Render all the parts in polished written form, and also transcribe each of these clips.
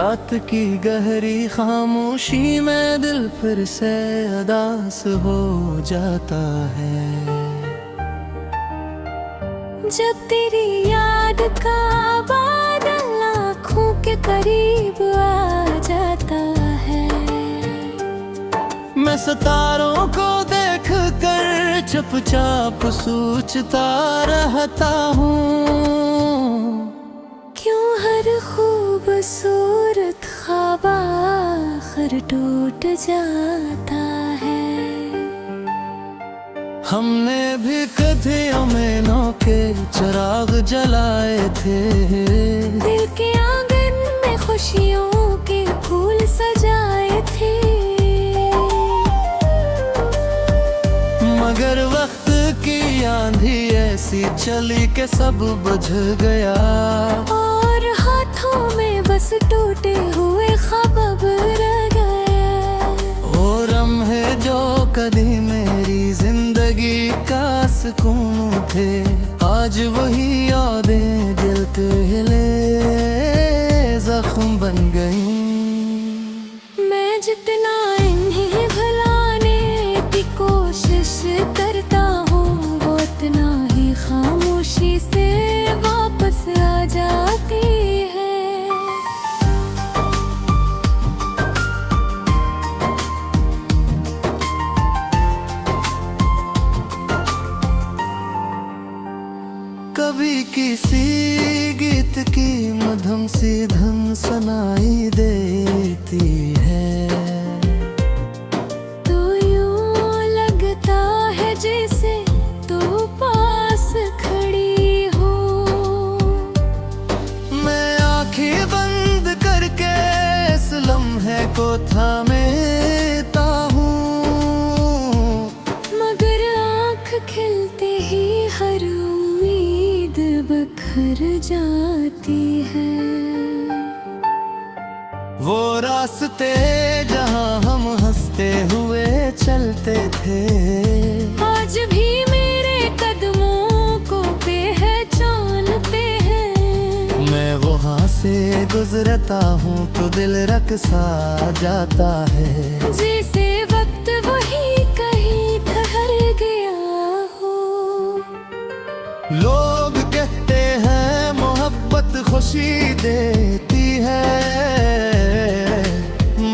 रात की गहरी खामोशी में दिल फिर से उदास हो जाता है। जब तेरी याद का बादल आँखों के करीब आ जाता है, मैं सितारों को देख कर चुपचाप सोचता रहता हूँ, क्यों हर खूबसूरत ख्वाब आखिर टूट जाता है। हमने भी कथियों में नौ के चिराग जलाए थे, दिल के आंगन में खुशियों के फूल सजाए थे, मगर वक्त की आंधी ऐसी चली कि सब बुझ गया, और हाथों में बस टूटे हुए ख्वाब रह गए। और लम्हे जो कभी मेरी जिंदगी का सुकून थे, आज वही यादें दिल के हिले जख्म बन गई। मैं जितना इन्हें भुलाने की कोशिश करता हूँ, वो उतना ही खामोशी से वापस आ जाती है। कभी किसी गीत की मधुम सी धुन सुनाई देती है, तो यूं लगता है जैसे तू पास खड़ी हो। मैं आंखें बंद करके इस लम्हे को थामेता हूँ, मगर आँख खिलते ही हर उम्मीद बखर जाती है। वो रास्ते जहाँ हम हंसते हुए चलते थे, आज भी मेरे कदमों को पहचानते हैं। मैं वहाँ से गुजरता हूँ तो दिल रक़्सा जाता है, जैसे वक्त वही कहीं ठहर गया हो। लोग कहते हैं मोहब्बत खुशी देती है,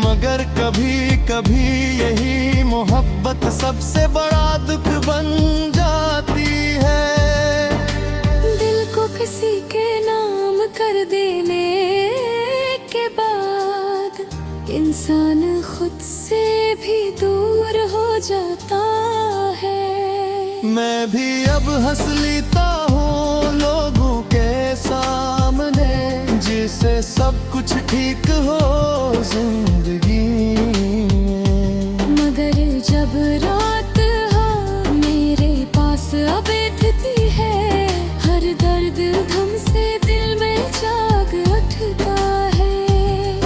मगर कभी कभी यही मोहब्बत सबसे बड़ा दुख बन जाती है। दिल को किसी के नाम कर देने के बाद इंसान खुद से भी दूर हो जाता है। मैं भी अब हंस लेता हूँ लोगों के सामने, जिससे सब कुछ ठीक हो जिंदगी में। मगर जब रात हो मेरे पास अब बैठती है, हर दर्द धम से दिल में जाग उठता है।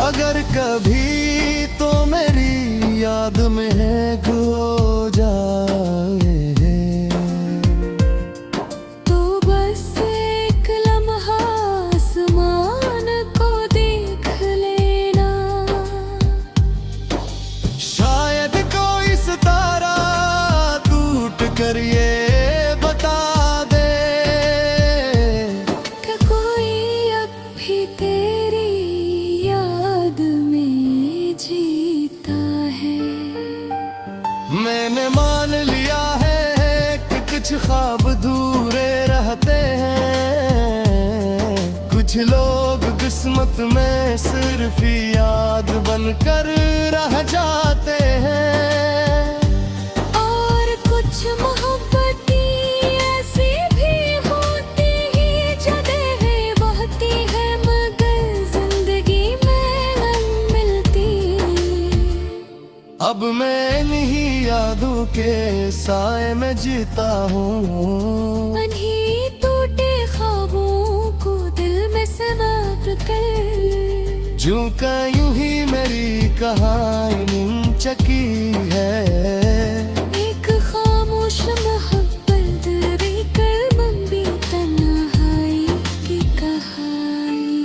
अगर कभी तो मेरी याद में खो जाए, तो बस एक लम्हा आसमान को देख लेना। शायद कोई सितारा टूट कर ये बता दे कि कोई अब भी तेरी याद में जीता है। मैंने मान लिया है कि कुछ ख्वाब अधूरे रहते हैं, कुछ लोग किस्मत में सिर्फ याद बनकर रह जाते हैं, और कुछ मोहब्बतें ऐसी भी होती ही जदें बहती है, मगर जिंदगी में न मिलती। अब मैं इन्हीं यादों के साए में जीता हूँ, इन्हीं टूटे ख्वाबों को दिल में सवार कर। जो का यूं ही मेरी कहानी चकी है, एक खामोश मोहब्बत भी कर लंबी तन्हाई की कहानी।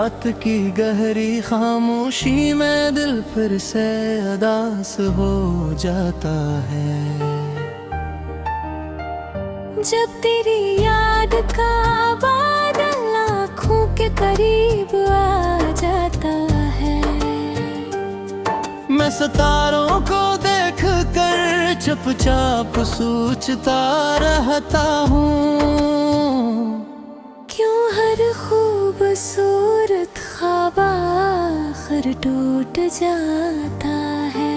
रात की गहरी खामोशी में दिल फिर से उदास हो जाता है। जब तेरी याद का बादल आँखों के करीब आ जाता है, मैं सितारों को देख कर चुपचाप सोचता रहता हूँ, क्यों हर खूबसूरत ख्वाब आखिर टूट जाता है।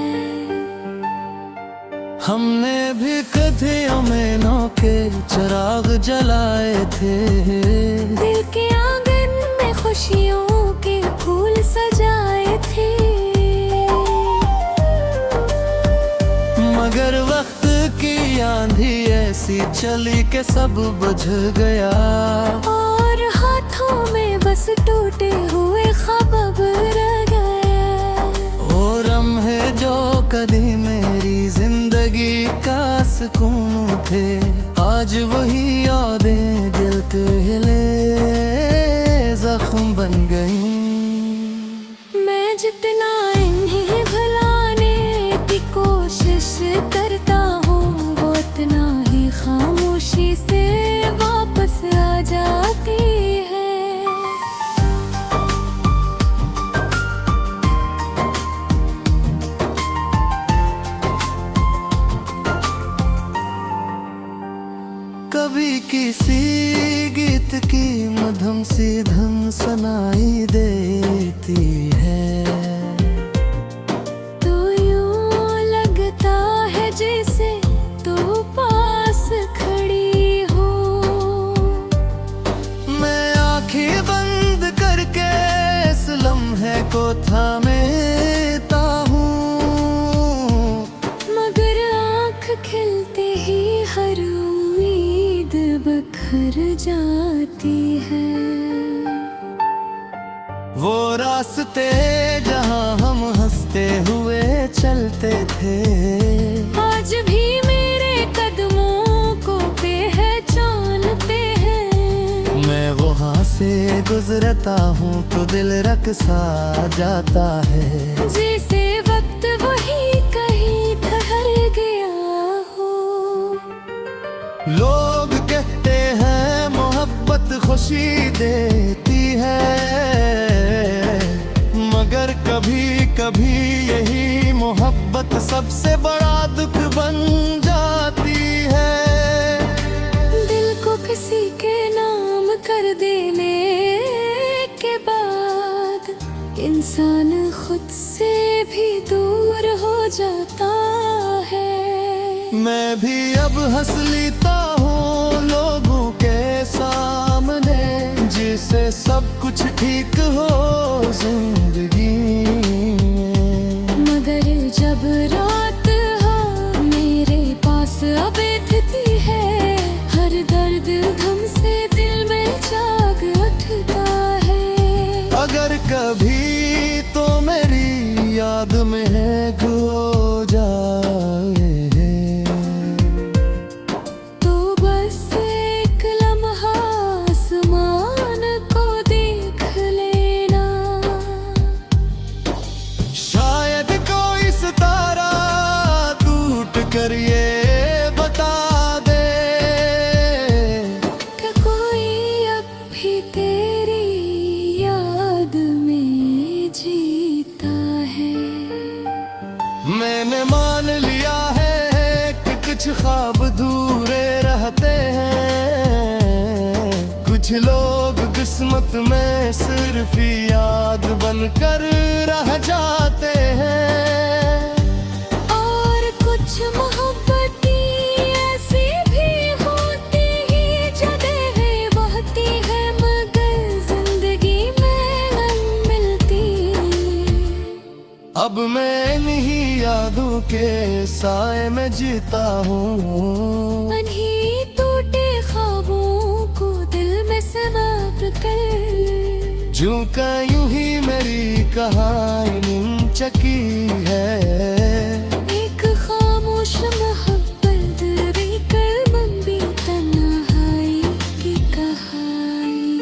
हमने भी कथियों में नौ के चिराग जलाए थे, दिल के आंगन में खुशियों के फूल सजाए थे, मगर वक्त की आंधी ऐसी चली कि सब बुझ गया, और हाथों में बस टूटे हुए ख्वाब रह गए। ओ लम्हे जो कभी मेरी जिंदगी का सुकून थे, आज वही यादें दिल के हिले जख्म बन गई। मैं जितना इन्हें भुलाने की कोशिश करता हूँ, वो उतना ही खामोशी से वापस आ जाती है। कभी किसी गीत की मधुम सी धुन सुनाई देती है, तो यूं लगता है जैसे तू पास खड़ी हो। मैं आंखें बंद करके इस लम्हे को थामेता हूँ, मगर आँख खिलते ही हर उम्मीद बखर जाती है। वो रास्ते जहाँ हम हंसते हुए चलते थे, आज भी मेरे कदमों को पहचानते हैं। मैं वहाँ से गुजरता हूँ तो दिल रकसा जाता है, जैसे वक्त वही कहीं ठहर गया हो। लोग कहते हैं मोहब्बत खुशी देती है, मगर कभी कभी यही मोहब्बत सबसे बड़ा दुख बन जाती है। दिल को किसी के नाम कर देने के बाद इंसान खुद से भी दूर हो जाता है। मैं भी अब हंस लेता हूँ लोगों के सामने, जिससे सब कुछ ठीक हो जिंदगी में। मगर जब रात हो मेरे पास अब बैठती है, हर दर्द धम से दिल में जाग उठता है। अगर कभी तो मेरी याद में खो जाए, तो बस एक लम्हा आसमान को देख लेना। शायद कोई सितारा टूट कर ये बता दे कि कोई अब भी तेरी याद में जीता है। मैंने मान लिया है कि कुछ ख्वाब अधूरे रहते हैं, कुछ लोग किस्मत में सिर्फ याद बनकर रह जाते हैं, और कुछ मोहब्बतें ऐसी भी होती ही जगह बहती है, मगर जिंदगी में न मिलती। अब मैं इन्हीं यादों के साए में जीता हूँ, अनही टूटे ख्वाबों को दिल में समाप्त कर। जो का यूं ही मेरी कहानी चकी है। एक खामोश मोहब्बत भी कर लंबी तन्हाई की कहानी।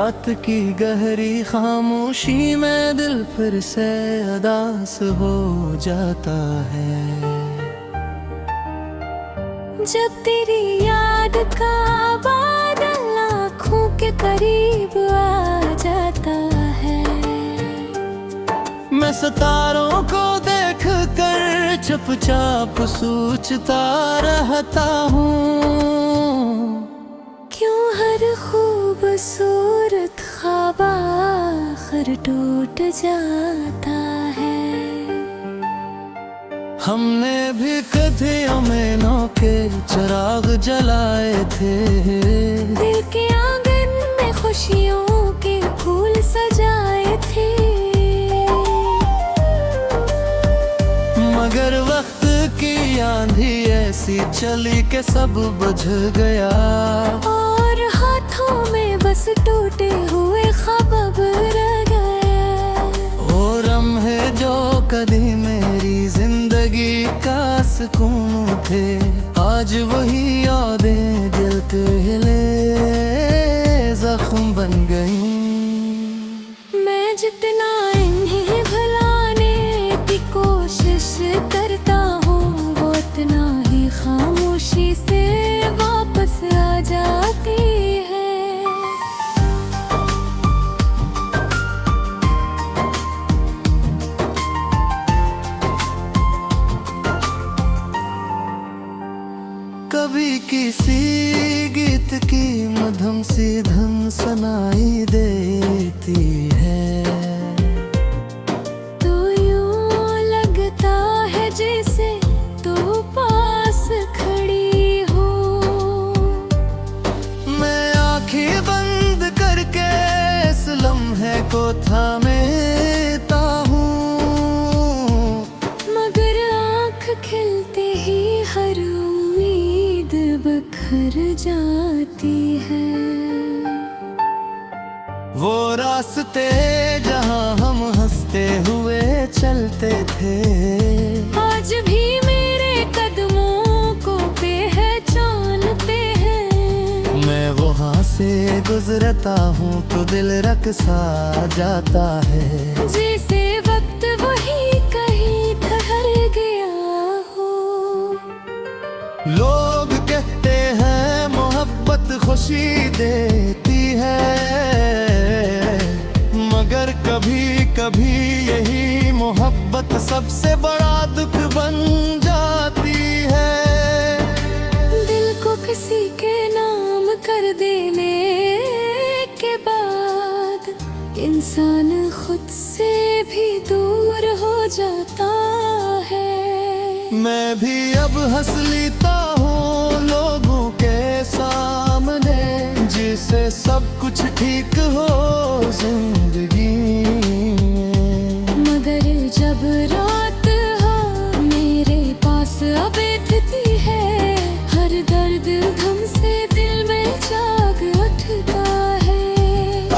रात की गहरी खामोशी में दिल फिर से उदास हो जाता है। जब तेरी याद का बादल आँखों के करीब आ जाता है, मैं सितारों को देख कर चुपचाप सोचता रहता हूँ, क्यों हर खूबसूरत ख्वाब आखिर टूट जाता है। हमने भी कथियों में नौ के चिराग जलाए थे, दिल के आंगन में खुशियों के फूल सजाए थे, मगर वक्त की आंधी ऐसी चली कि सब बुझ गया, और हाथों में बस टूटे हुए ख्वाब रह गए। वो लम्हे जो कभी मेरी जिंदगी का सुकून थे, आज वही यादें जलते हिले जख्म बन गई। मैं जितना इन्हें भुलाने की कोशिश करता हूँ, वो उतना ही खामोशी से वापस आ जाती है। कभी किसी गीत की मधुम सी धुन सुनाई देती है, तो यूं लगता है जैसे तू पास खड़ी हो। मैं आंखें बंद करके इस लम्हे को थामेता हूँ, मगर आँख खिलते ही हर उम्मीद बखर जाती है। वो रास्ते जहाँ हम हंसते हुए चलते थे, आज भी मेरे कदमों को पहचानते हैं। मैं वहाँ से गुजरता हूँ तो दिल रकसा जाता है, जैसे वक्त वही कहीं ठहर गया हो। लोग कहते हैं मोहब्बत खुशी देती है, मगर कभी कभी यही मोहब्बत सबसे बड़ा दुख बन जाती है। दिल को किसी के नाम कर देने के बाद इंसान खुद से भी दूर हो जाता है। मैं भी अब हंस लेता हूँ लोगों के सामने, जिससे सब कुछ ठीक हो जिंदगी में। मगर जब रात हो मेरे पास अब बैठती है, हर दर्द धम से दिल में जाग उठता है।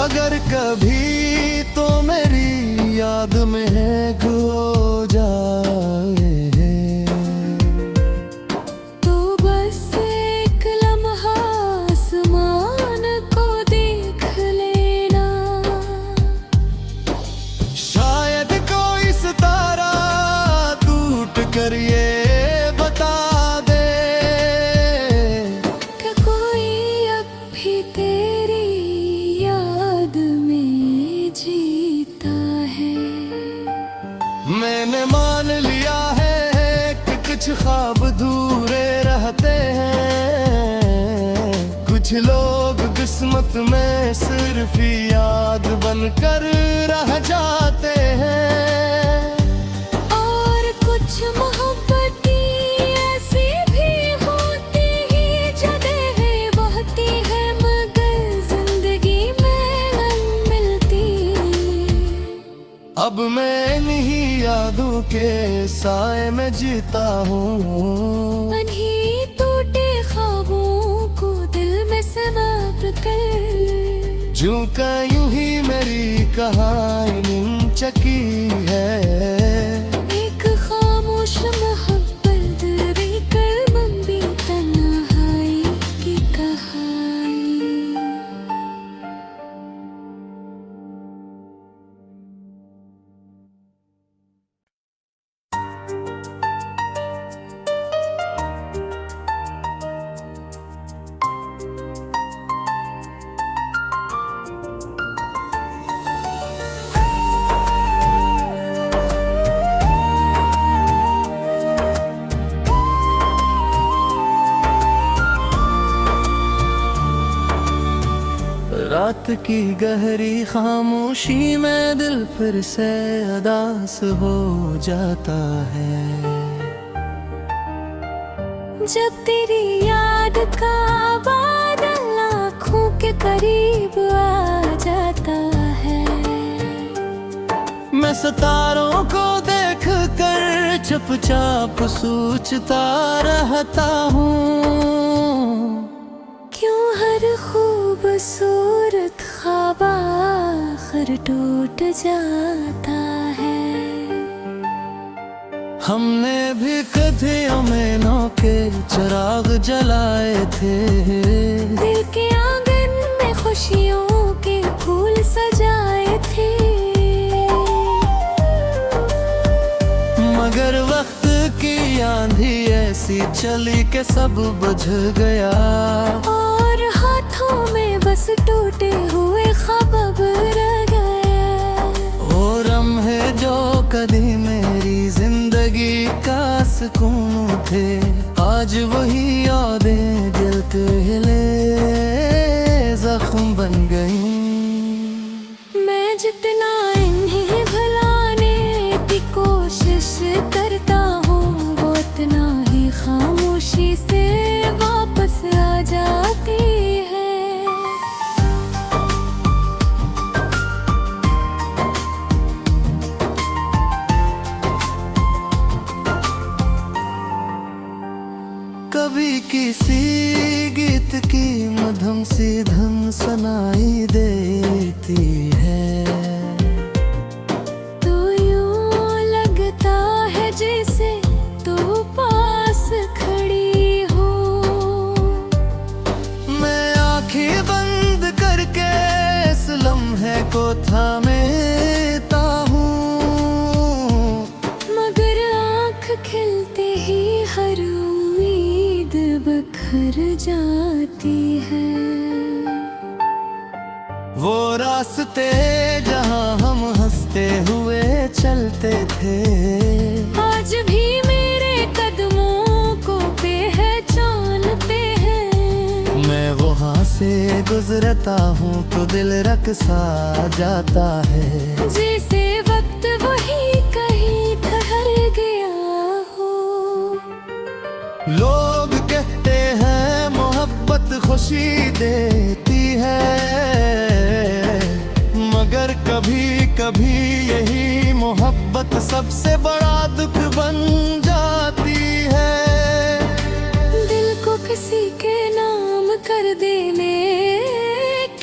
अगर कभी तो मेरी याद में खो जाए, तो बस एक लम्हा आसमान को देख लेना। शायद कोई सितारा टूट कर ये बता दे कि कोई अब भी तेरी याद में जीता है। मैंने मान लिया है कि कुछ ख्वाब अधूरे रहते हैं, कुछ लोग किस्मत में सिर्फ याद बनकर रह जाते हैं, और कुछ मोहब्बतें ऐसी भी होती ही जगह बहती है, मगर जिंदगी में न मिलती। अब मैं इन्हीं यादों के साए में जीता हूँ, इन्हीं टूटे ख्वाबों को दिल में समाप्त कर। जो का यूं ही मेरी कहानी चकी है। एक खामोश मोहब्बत भी कर बम्बी तन्हाई की कहानी। रात की गहरी खामोशी में दिल फिर से उदास हो जाता है। जब तेरी याद का बादल आँखों के करीब आ जाता है, मैं सितारों को देख कर चुपचाप सोचता रहता हूँ, क्यों हर खूबसूरत ख्वाब आखिर टूट जाता है। हमने भी कथियों में नौके चिराग जलाए थे, दिल के आंगन में खुशियों के फूल सजाए थे, मगर वक्त की आंधी ऐसी चली कि सब बुझ गया, और हाथों में बस टूटे हुए ख्वाब रह गए। वो लम्हे जो कभी मेरी जिंदगी का सुकून थे, आज वही यादें जलते हिले जख्म बन गई। मैं जितना इन्हें भुलाने की कोशिश करता हूँ, वो उतना ही खामोशी से वापस आ जाती है। कभी किसी गीत की मधुम सी धुन सुनाई देती है, तो यूं लगता है जैसे तू पास खड़ी हो। मैं आंखें बंद करके इस लम्हे को थामेता हूँ, मगर आँख खिलते ही हर उम्मीद बखर जाती है। वो रास्ते जहाँ हम हंसते हुए चलते थे, आज भी मेरे कदमों को पहचानते हैं। मैं वहाँ से गुजरता हूँ तो दिल रक़्सा जाता है, जैसे वक्त वही कहीं ठहर गया हो। लोग कहते हैं मोहब्बत खुशी देती है, मगर कभी कभी यही मोहब्बत सबसे बड़ा दुख बन जाती है। दिल को किसी के नाम कर देने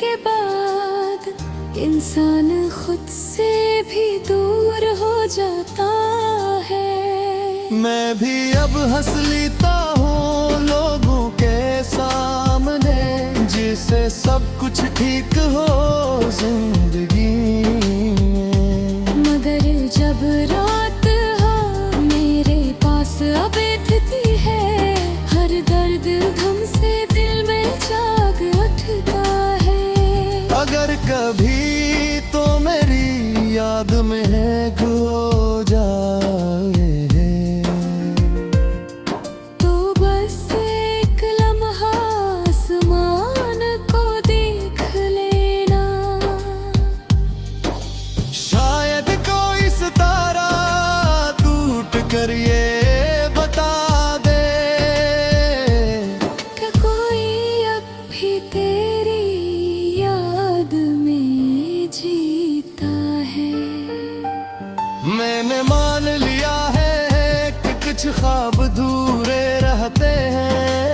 के बाद इंसान खुद से भी दूर हो जाता है। मैं भी अब हंस लेता हूँ लोगों के सामने, जिससे सब कुछ ठीक हो जिंदगी में। मगर जब रात हो मेरे पास अब बैठती है, हर दर्द गम से दिल में जाग उठता है। अगर कभी तो मेरी याद में खो जाए, तो बस एक लम्हा आसमान को देख लेना। शायद कोई सितारा टूट कर ये बता दे क्या कोई अब भी तेरी याद में जीता है। मैंने मान लिया है कि कुछ ख्वाब अधूरे रहते हैं,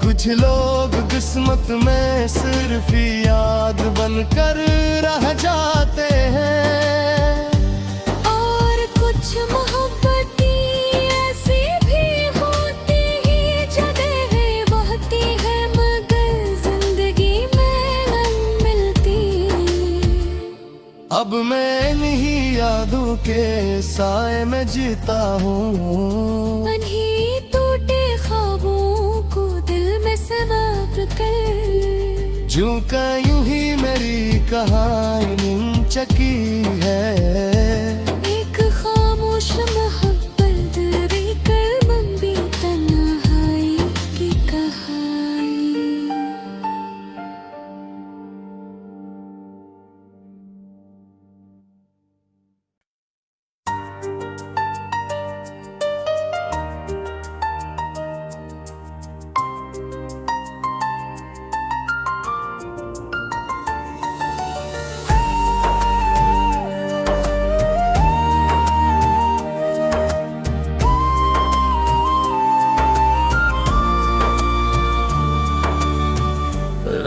कुछ लोग किस्मत में सिर्फ याद बनकर रह जाते हैं, और कुछ मोहब्बतें ऐसी भी होती ही जगह बहती है, मगर जिंदगी में न मिलती। अब मैं इन्हीं यादों के साए में जीता हूँ, इन्हीं टूटे ख्वाबों को दिल में सवार कर। यूं का यूं ही मेरी कहानी चकी है। एक खामोश मोहब्बत कर लंबी तन्हाई की कहानी।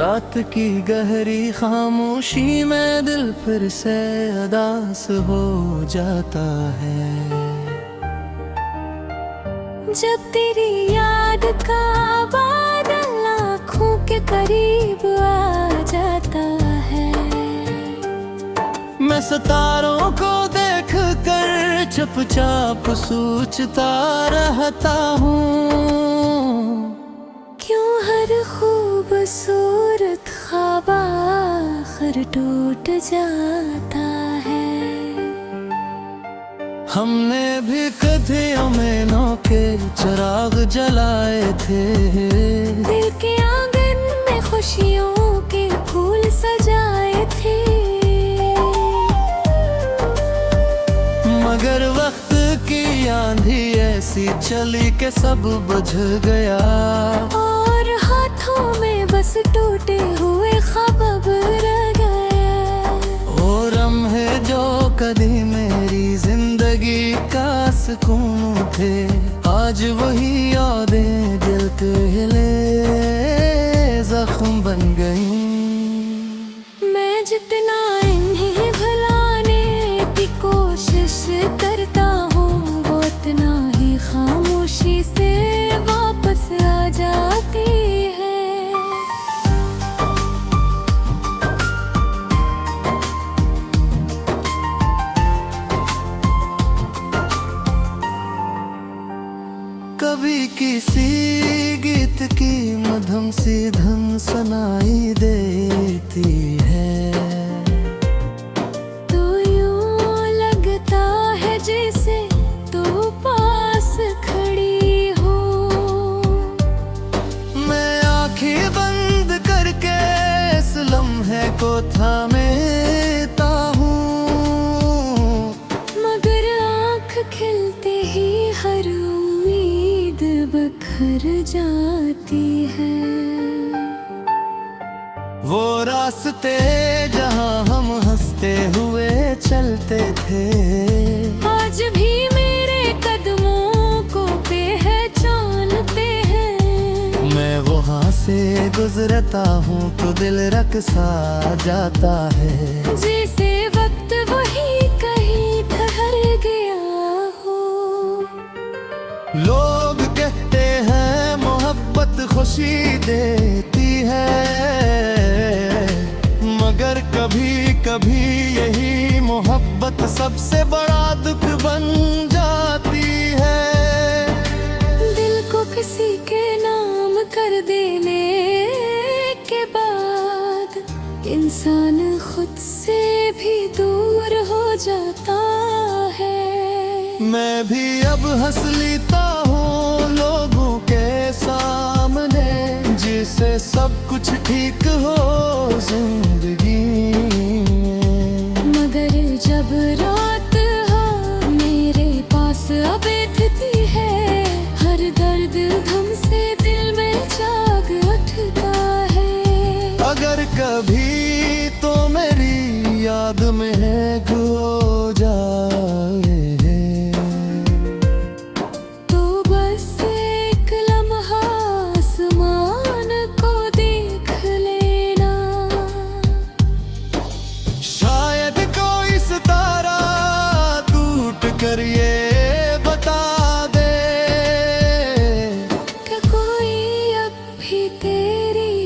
रात की गहरी खामोशी में दिल फिर से उदास हो जाता है। जब तेरी याद का बादल आँखों के करीब आ जाता है, मैं सितारों को देख कर चुपचाप सोचता रहता हूँ, क्यों हर खूबसूरत ख्वाब आखिर टूट जाता है। हमने भी कथियों में नौके चिराग जलाए थे, दिल के आंगन में खुशियों के फूल सजाए थे, मगर वक्त की आंधी ऐसी चली कि सब बुझ गया, और हाथों में बस टूटे हुए ख्वाब रह गए। और लम्हे जो कभी मेरी जिंदगी का सुकून थे, आज वही यादें दिल के हिले जख्म बन गई। मैं जितना इन्हें भुलाने की कोशिश करता हूँ, वो उतना ही खामोशी से वापस आ जाती है। कभी किसी गीत की मधुम सी धुन सुनाई देती है, तो यूं लगता है जैसे तू पास खड़ी हो। मैं आंखें बंद करके इस लम्हे को थामेता हूँ, मगर आँख खिलते ही हर उम्मीद बखर जाती है। वो रास्ते जहाँ हम हंसते हुए चलते थे, आज भी मेरे कदमों को पहचानते हैं। मैं वहाँ से गुजरता हूँ तो दिल रक़्सा जाता है, जैसे वक्त वही कहीं ठहर गया हो। लोग कहते हैं मोहब्बत खुशी देती है, मगर कभी कभी यही मोहब्बत सबसे बड़ा दुख बन जाती है। दिल को किसी के नाम कर देने के बाद इंसान खुद से भी दूर हो जाता है। मैं भी अब हंस लेता हूँ लोगों के सामने, जिससे सब कुछ ठीक हो जिंदगी में। मगर जब रात हो मेरे पास अब बैठती है, हर दर्द धम से दिल में जाग उठता है। अगर कभी तो मेरी याद में खो जाए, तो बस एक लम्हा आसमान को देख लेना। शायद कोई सितारा टूट कर ये बता दे कि कोई अब भी तेरी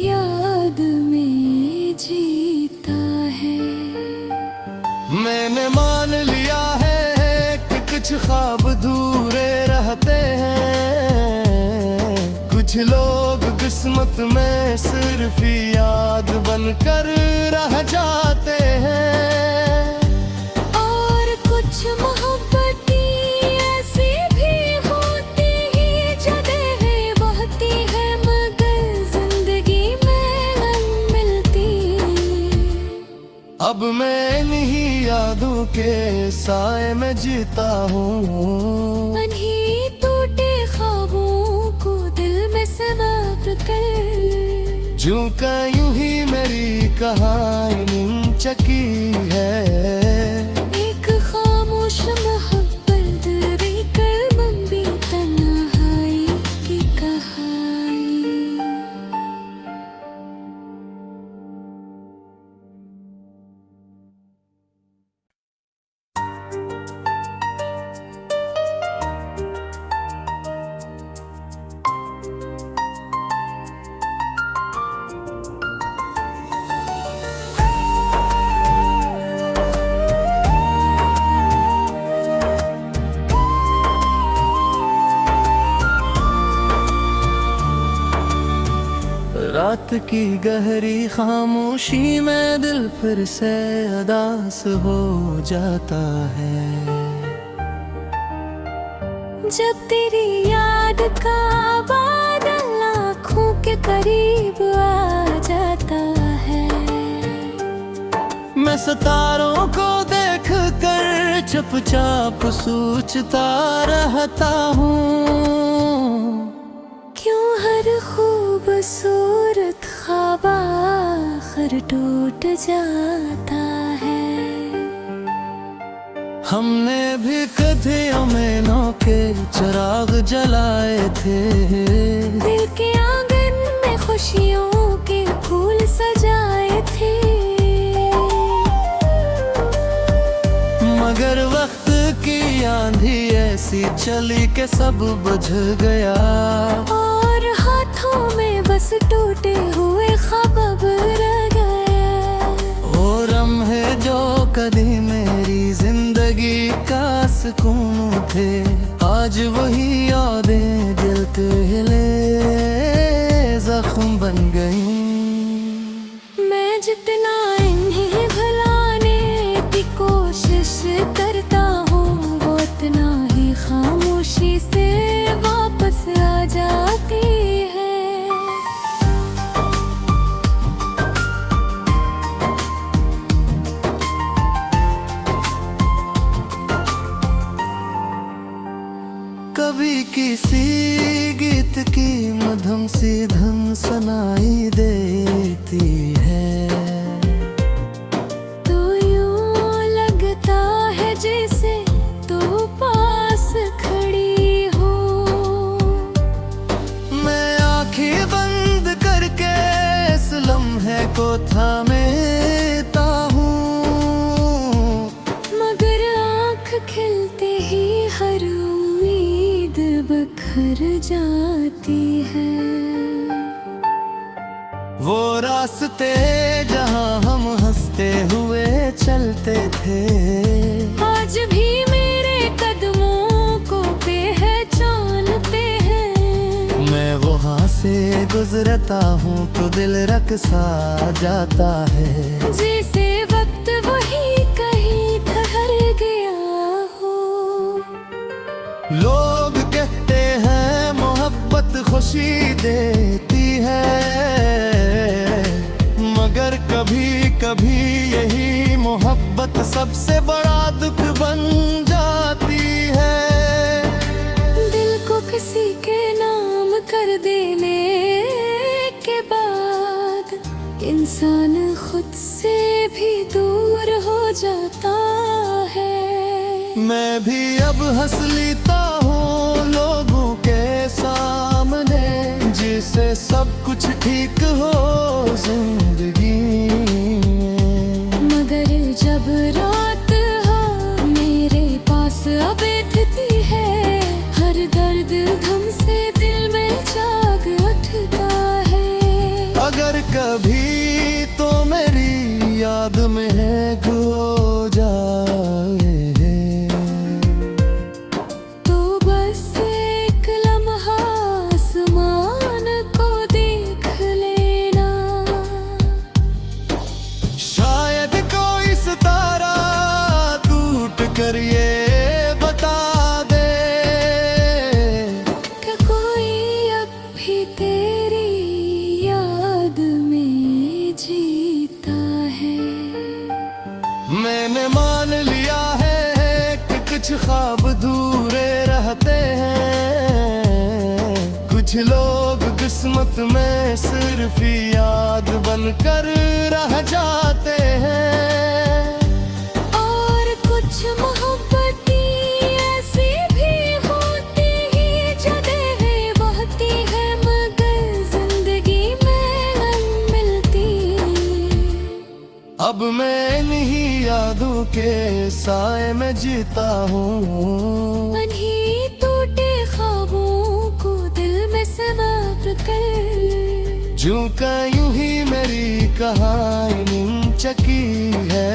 याद में जीता है। मैंने मान लिया है कि कुछ ख्वाब अधूरे रहते हैं, कुछ लोग किस्मत में सिर्फ याद बनकर रह जाते हैं। और कुछ मोहब्बतें ऐसी भी होती हैं जो देह बहती है, मगर जिंदगी में न मिलती। अब मैं इन्हीं यादों के साए में जीता हूँ, इन्हीं टूटे ख्वाबों को दिल में सवार कर। जो का यूं ही मेरी कहानी चकी है। एक खामोश मोहब्बत देकर लंबी तन्हाई की कहानी। रात की गहरी खामोशी में दिल फिर से उदास हो जाता है। जब तेरी याद का बादल आँखों के करीब आ जाता है, मैं सितारों को देख कर चुपचाप सोचता रहता हूँ, क्यों हर खूबसूरत ख्वाब आखिर टूट जाता है। हमने भी कथियों में नौ के चिराग जलाए थे, दिल के आंगन में खुशियों के फूल सजाए थे, मगर वक्त की आंधी ऐसी चली कि सब बुझ गया, और हाथों में बस टूटे हुए ख्वाब रह गए। वो लम्हे जो कभी मेरी जिंदगी का सुकून थे, आज वही यादें दिल के हिले जख्म बन गई। मैं जितना इन्हें भुलाने की कोशिश करता हूँ, वो उतना ही खामोशी से वापस आ जाती है। कभी किसी गीत की मधुम सी धुन सुनाई देती है, तो यूं लगता है जैसे तू पास खड़ी हो। मैं आंखें बंद करके इस लम्हे को थामेता हूँ, मगर आँख खिलते ही हर उम्मीद बखर जाती है। वो रास्ते जहाँ हम हंसते हुए चलते थे, आज भी मेरे कदमों को पहचानते हैं। मैं वहाँ से गुजरता हूँ तो दिल रक़्सा जाता है, जैसे वक्त वही कहीं ठहर गया हो। लोग कहते हैं मोहब्बत खुशी देती है, मगर कभी कभी यही मोहब्बत सबसे बड़ा दुख बन जाती है। दिल को किसी के नाम कर देने के बाद इंसान खुद से भी दूर हो जाता है। मैं भी अब हंस लेता हूँ लोगों के सामने, जिससे सब कुछ ठीक हो जिंदगी में। मगर जब रात हो मेरे पास अब बैठती है, हर दर्द गम से दिल में जाग उठता है। अगर कभी तो मेरी याद में खो जाए, तो बस एक लम्हा आसमान को देख लेना, शायद कोई सितारा टूट कर ये बता दे कि कोई अब भी तेरी याद में जीता है। मैंने मान लिया है कि कुछ ख्वाब अधूरे रहते हैं, कुछ लोग किस्मत में सिर्फ याद बनकर रह जाते हैं, और कुछ मोहब्बतें ऐसी भी होती हैं जो देह बहती है मगर जिंदगी में न मिलती। अब मैं इन्हीं यादों के साए में जीता हूँ, इन्हीं टूटे ख्वाबों को दिल में सवार कर, जो यूं ही मेरी कहानी चकी है।